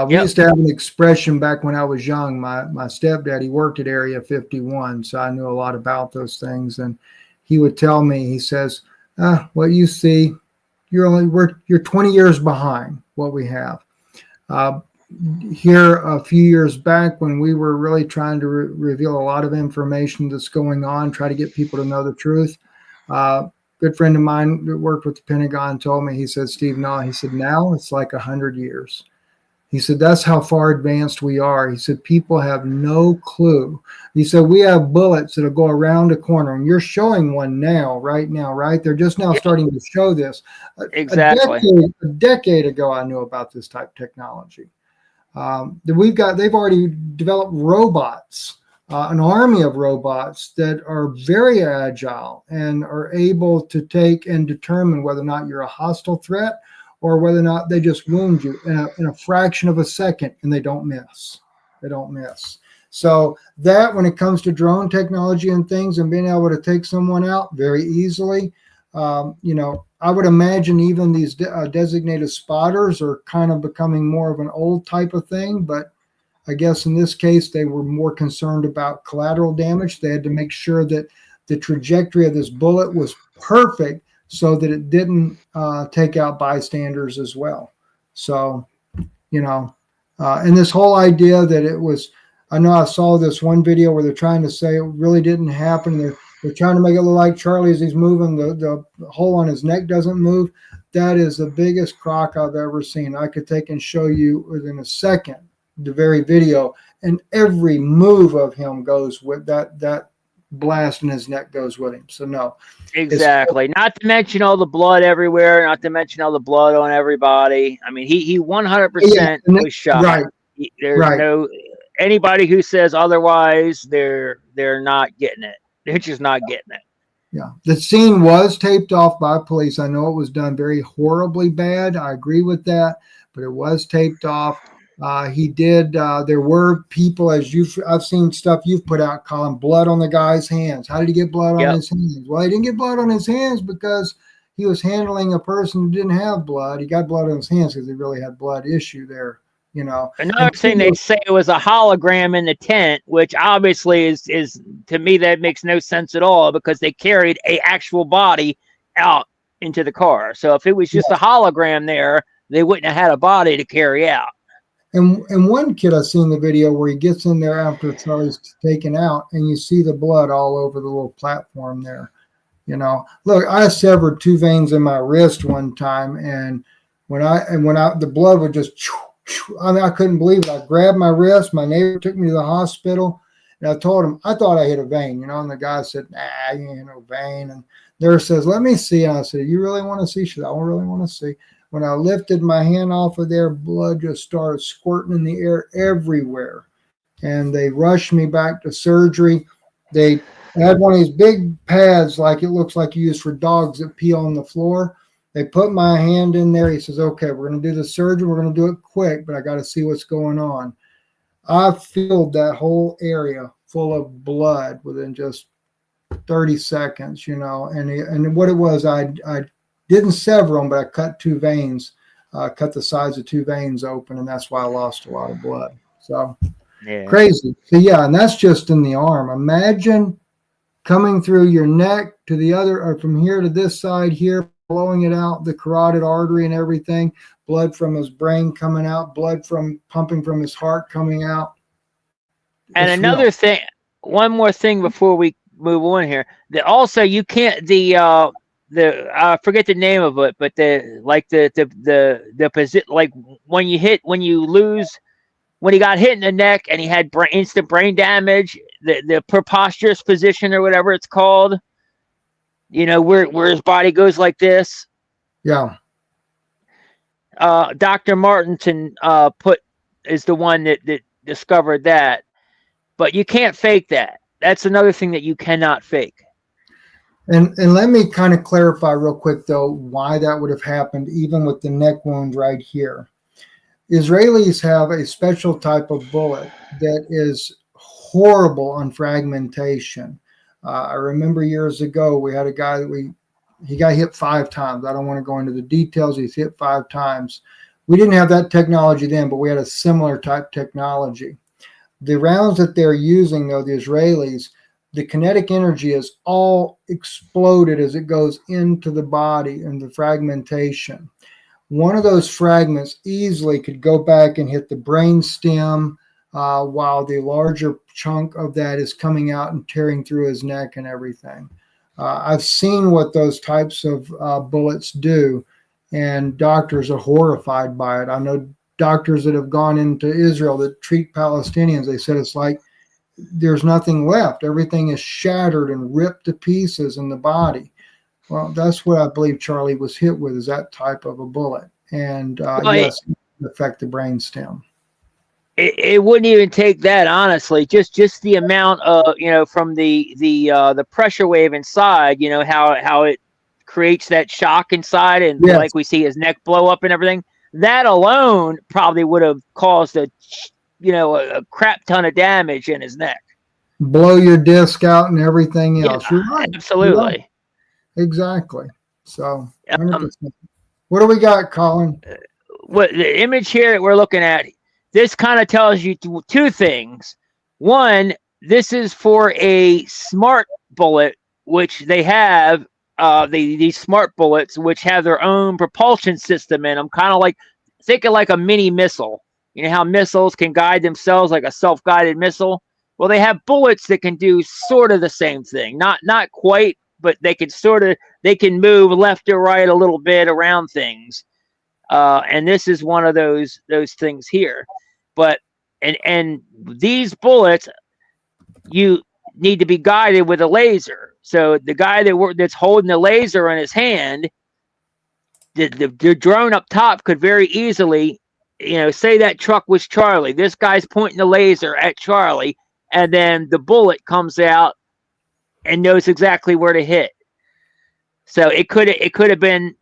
We used to have an expression back when I was young. My stepdad, he worked at Area 51, so I knew a lot about those things. And he would tell me, he says, what you see, you're 20 years behind what we have. Here a few years back, when we were really trying to reveal a lot of information that's going on, try to get people to know the truth. Good friend of mine that worked with the Pentagon told me, he said, Steve, no, he said, now it's like 100 years. He said, that's how far advanced we are. He said, people have no clue. He said, we have bullets that'll go around a corner, and you're showing one now, right? They're just now starting to show this. Exactly. A decade ago, I knew about this type of technology. They've already developed robots, an army of robots that are very agile and are able to take and determine whether or not you're a hostile threat or whether or not they just wound you in a fraction of a second, and they don't miss. They don't miss. So that, when it comes to drone technology and things and being able to take someone out very easily, you know, I would imagine even these designated spotters are kind of becoming more of an old type of thing. But I guess in this case, they were more concerned about collateral damage. They had to make sure that the trajectory of this bullet was perfect, so that it didn't take out bystanders as well. So, you know, and this whole idea that it was, I know I saw this one video where they're trying to say it really didn't happen. They're trying to make it look like Charlie, as he's moving, the hole on his neck doesn't move. That is the biggest crock I've ever seen. I could take and show you within a second the very video, and every move of him goes with that blast in his neck goes with him. So no, exactly. Not to mention all the blood everywhere. Not to mention all the blood on everybody. I mean, he 100% was shot. Right. There's no anybody who says otherwise. They're not getting it. They're just not getting it. Yeah, the scene was taped off by police. I know it was done very horribly bad. I agree with that, but it was taped off. He did. There were people, I've seen stuff you've put out, Colin, blood on the guy's hands. How did he get blood on his hands? Well, he didn't get blood on his hands because he was handling a person who didn't have blood. He got blood on his hands because he really had blood issue there. You know, another thing they say it was a hologram in the tent, which obviously is to me that makes no sense at all because they carried a actual body out into the car. So if it was just a hologram there, they wouldn't have had a body to carry out. And one kid I've seen the video where he gets in there after Charlie's taken out, and you see the blood all over the little platform there. You know, look, I severed 2 veins in my wrist one time, and when the blood would just. I mean, I couldn't believe it. I grabbed my wrist. My neighbor took me to the hospital, and I told him I thought I hit a vein, you know. And the guy said, "Nah, you ain't no vein." And there says, "Let me see." And I said, "You really want to see?" She said, "I really want to see." When I lifted my hand off of there, blood just started squirting in the air everywhere. And they rushed me back to surgery. They had one of these big pads, like it looks like you use for dogs that pee on the floor. They put my hand in there. He says, "Okay, we're going to do the surgery. We're going to do it quick, but I got to see what's going on." I filled that whole area full of blood within just 30 seconds, you know. And what it was, I didn't sever them, but I cut 2 veins, cut the sides of 2 veins open, and that's why I lost a lot of blood. So crazy. So yeah, and that's just in the arm. Imagine coming through your neck to the other, or from here to this side here, blowing it out, the carotid artery and everything, blood from his brain coming out, blood from pumping from his heart coming out. And another thing, one more thing before we move on here, that also you can't I forget the name of it, but the position, like when he got hit in the neck and he had instant brain damage, the preposterous position or whatever it's called. You know, where his body goes like this. Yeah. Dr. Martinson is the one that discovered that. But you can't fake that. That's another thing that you cannot fake. And let me kind of clarify real quick, though, why that would have happened, even with the neck wound right here. Israelis have a special type of bullet that is horrible on fragmentation. I remember years ago, we had a guy that he got hit 5 times. I don't want to go into the details. He's hit 5 times. We didn't have that technology then, but we had a similar type technology. The rounds that they're using, though, the Israelis, the kinetic energy is all exploded as it goes into the body and the fragmentation. One of those fragments easily could go back and hit the brain stem, while the larger chunk of that is coming out and tearing through his neck and everything. I've seen what those types of bullets do, and doctors are horrified by it. I know doctors that have gone into Israel that treat Palestinians. They said it's like there's nothing left. Everything is shattered and ripped to pieces in the body. Well, that's what I believe Charlie was hit with, is that type of a bullet. And yes, it can affect the brain stem. It wouldn't even take that, honestly. Just the amount of, you know, from the pressure wave inside, you know, how it creates that shock inside, and like we see his neck blow up and everything. That alone probably would have caused a crap ton of damage in his neck. Blow your disc out and everything else. Yeah, you're right. Absolutely. You're right. Exactly. So, 100%. What do we got, Colin? What the image here that we're looking at? This kind of tells you 2 things. One, this is for a smart bullet, which they have. These smart bullets, which have their own propulsion system in them, kind of like, think of like a mini missile. You know how missiles can guide themselves, like a self-guided missile? Well, they have bullets that can do sort of the same thing. Not quite, but they can move left or right a little bit around things. And this is one of those things here. But and these bullets, you need to be guided with a laser. So the guy that's holding the laser in his hand, the drone up top could very easily, say that truck was Charlie. This guy's pointing the laser at Charlie, and then the bullet comes out and knows exactly where to hit. So it could have been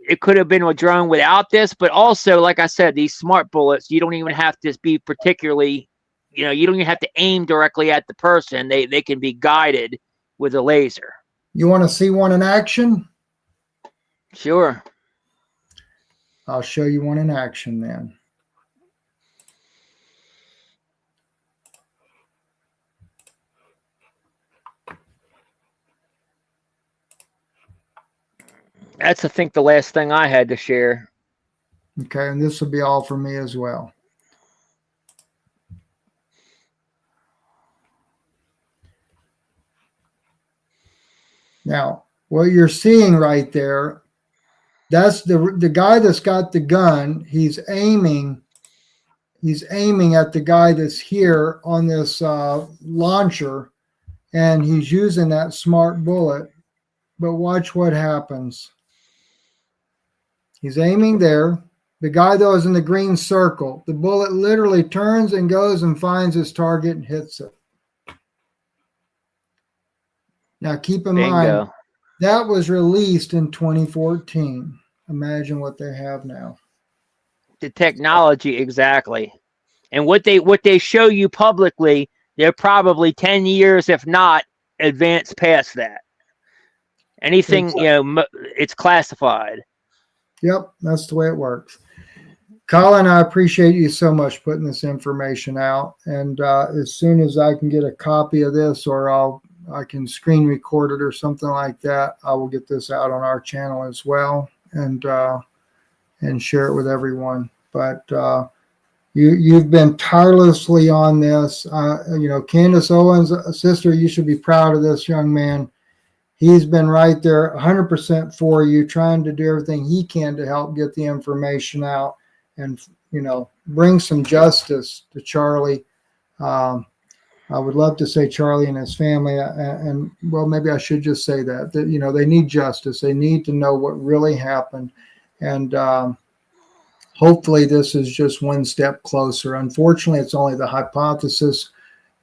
a drone without this, but also, like I said, these smart bullets, you don't even have to be particularly, you don't even have to aim directly at the person. They can be guided with a laser. You want to see one in action? Sure. I'll show you one in action then. That's, I think, the last thing I had to share. Okay, and this will be all for me as well. Now, what you're seeing right there, that's the guy that's got the gun. He's aiming at the guy that's here on this launcher, and he's using that smart bullet. But watch what happens. He's aiming there. The guy, though, is in the green circle. The bullet literally turns and goes and finds his target and hits it. Now, keep in mind, that was released in 2014. Imagine what they have now. The technology, exactly. And what they show you publicly, they're probably 10 years, if not advanced past that. Anything, exactly. It's classified. Yep, that's the way it works. Colin, I appreciate you so much putting this information out. And as soon as I can get a copy of this, or I can screen record it or something like that, I will get this out on our channel as well, and share it with everyone. But you've been tirelessly on this. Candace Owens, sister, you should be proud of this young man. He's been right there 100% for you, trying to do everything he can to help get the information out and, bring some justice to Charlie. I would love to say Charlie and his family, and well, maybe I should just say that they need justice. They need to know what really happened. And hopefully this is just one step closer. Unfortunately, it's only the hypothesis.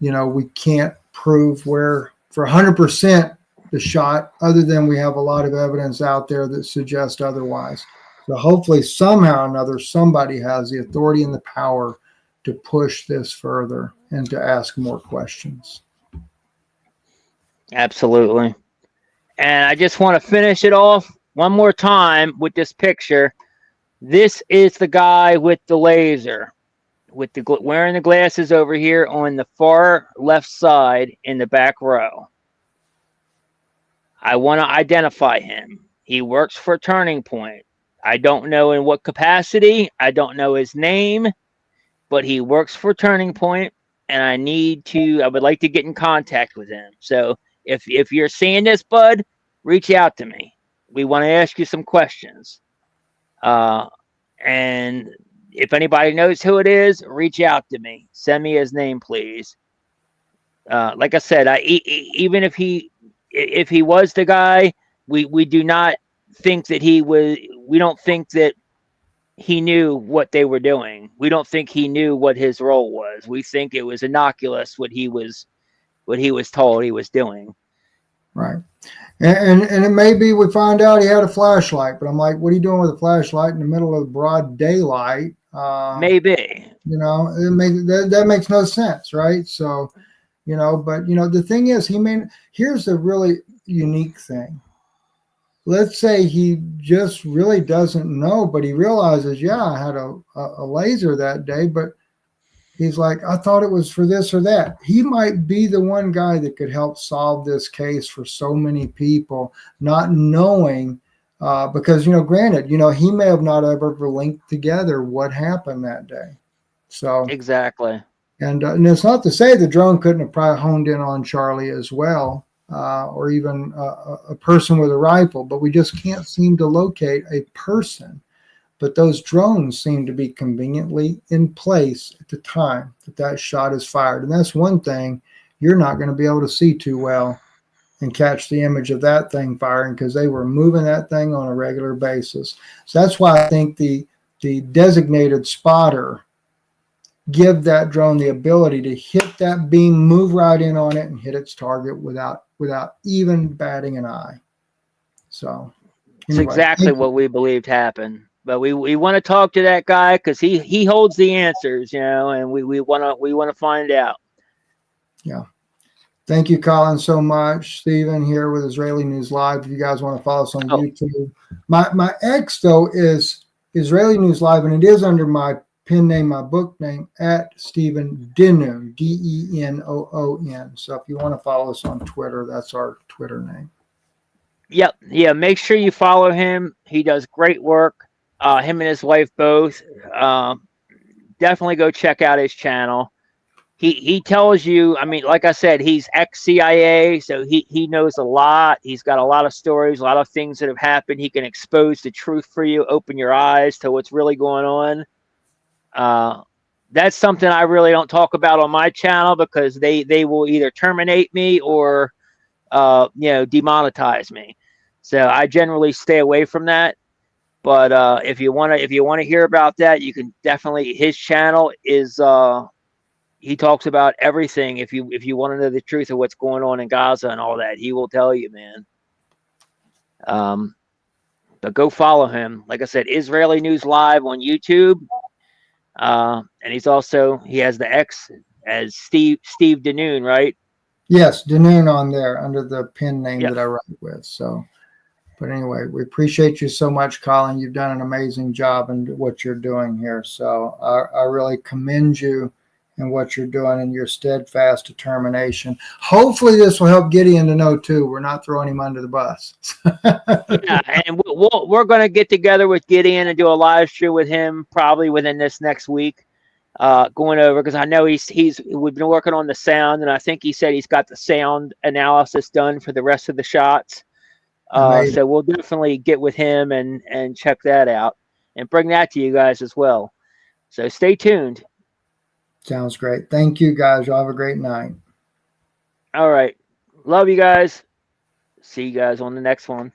We can't prove where for 100% the shot, other than we have a lot of evidence out there that suggests otherwise. So hopefully somehow or another, somebody has the authority and the power to push this further and to ask more questions. Absolutely. And I just want to finish it off one more time with this picture. This is the guy with the laser, with the wearing the glasses over here on the far left side in the back row. I want to identify him. He works for Turning Point. I don't know in what capacity. I don't know his name, but he works for Turning Point, and I would like to get in contact with him. So if you're seeing this, bud, reach out to me. We want to ask you some questions. And if anybody knows who it is, reach out to me. Send me his name, please. Like I said, even if he was the guy, we do not think that we don't think that he knew what they were doing. We don't think he knew what his role was. We think it was innocuous what he was told he was doing. Right. And it may be we find out he had a flashlight, but I'm like, what are you doing with a flashlight in the middle of broad daylight? Maybe. That makes no sense, right? So, but the thing is, here's the really unique thing. Let's say he just really doesn't know, but he realizes, yeah, I had a laser that day, but he's like, I thought it was for this or that. He might be the one guy that could help solve this case for so many people, not knowing, because, granted, he may have not ever linked together what happened that day. So exactly. And it's not to say the drone couldn't have probably honed in on Charlie as well, or even a person with a rifle, but we just can't seem to locate a person but those drones seem to be conveniently in place at the time that shot is fired. And that's one thing you're not going to be able to see too well and catch the image of that thing firing, because they were moving that thing on a regular basis. So that's why I think the designated spotter give that drone the ability to hit that beam, move right in on it, and hit its target without even batting an eye. So it's exactly what we believed happened. But we want to talk to that guy because he holds the answers, you know, and we want to find out. Yeah. Thank you, Colin, so much. Stephen here with Israeli News Live. If you guys want to follow us on YouTube. My X, though, is Israeli News Live, and it is under my pen name, my book name, at Stephen Denoon, Denoon. So if you want to follow us on Twitter, that's our Twitter name. Yep. Yeah, make sure you follow him. He does great work. Him and his wife both. Definitely go check out his channel. He tells you, I mean, like I said, he's ex-CIA, so he knows a lot. He's got a lot of stories, a lot of things that have happened. He can expose the truth for you, open your eyes to what's really going on. That's something I really don't talk about on my channel because they will either terminate me or demonetize me. So I generally stay away from that. But if you want to hear about that, you can definitely. His channel is he talks about everything. If you want to know the truth of what's going on in Gaza and all that, he will tell you, man. But go follow him. Like I said, Israeli News Live on YouTube. And he has the X as Steve Denoon, right? Yes, Denoon on there under the pen name Yep. that I write with. So, but anyway, we appreciate you so much, Colin. You've done an amazing job in what you're doing here. So I really commend you in what you're doing and your steadfast determination. Hopefully this will help Gideon to know too, we're not throwing him under the bus. Yeah, and we're going to get together with Gideon and do a live stream with him probably within this next week, going over, because I know we've been working on the sound, and I think he said he's got the sound analysis done for the rest of the shots. So we'll definitely get with him and check that out and bring that to you guys as well. So stay tuned. Sounds great. Thank you, guys. Y'all have a great night. All right. Love you guys. See you guys on the next one.